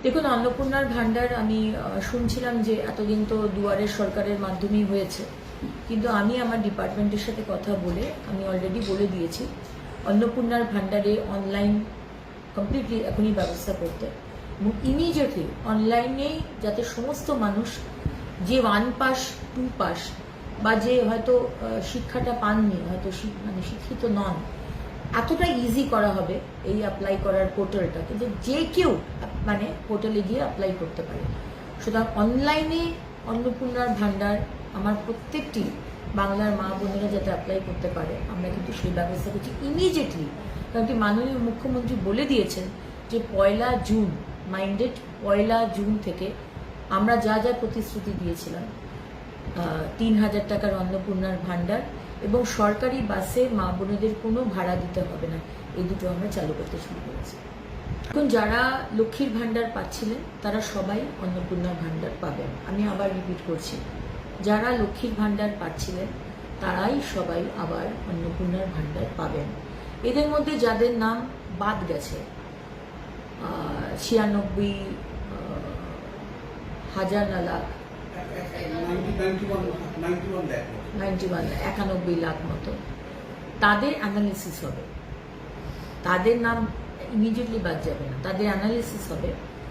দেখুন, অন্নপূর্ণার ভান্ডার আমি শুনছিলাম যে এতদিন তো দুয়ারের সরকারের মাধ্যমেই হয়েছে, কিন্তু আমি আমার ডিপার্টমেন্টের সাথে কথা বলে আমি অলরেডি বলে দিয়েছি অন্নপূর্ণার ভান্ডারে অনলাইন কমপ্লিটলি এখনই ব্যবস্থা করতে, এবং ইমিডিয়েটলি অনলাইনেই যাতে সমস্ত মানুষ যে 1 পাস 2 পাস বা যে হয়তো শিক্ষাটা পাননি, হয়তো মানে শিক্ষিত নন, এতটা ইজি করা হবে এই অ্যাপ্লাই করার পোর্টালটাকে যে কেউ মানে পোর্টালে গিয়ে অ্যাপ্লাই করতে পারে। সুতরাং অনলাইনে অন্নপূর্ণার ভান্ডার আমার প্রত্যেকটি বাংলার মা বোনেরা যাতে অ্যাপ্লাই করতে পারে, আমরা কিন্তু সেই ব্যবস্থা করছি ইমিডিয়েটলি। কারণ কি মাননীয় মুখ্যমন্ত্রী বলে দিয়েছেন যে 1 জুন, মাইন্ডেড 1 জুন থেকে আমরা যা যা প্রতিশ্রুতি দিয়েছিলাম 3000 টাকার অন্নপূর্ণার ভান্ডার এবং সরকারি বাসে মা বোনেদের কোনো ভাড়া দিতে হবে না, এই দুটো আমরা চালু করতে শুরু করেছি। এখন যারা লক্ষ্মীর ভান্ডার পাচ্ছিলেন তারা সবাই অন্নপূর্ণার ভান্ডার পাবেন। আমি আবার রিপিট করছি, যারা লক্ষ্মীর ভান্ডার পাচ্ছিলেন তারাই সবাই আবার অন্নপূর্ণার ভান্ডার পাবেন। এদের মধ্যে যাদের নাম বাদ গেছে 96,000 না লাখ 91 লাখ মতো, তাদের অ্যানালিসিস হবে। তাদের নাম ইমিডিয়েটলি বাদ যাবে না, তাদের অ্যানালিসিস হবে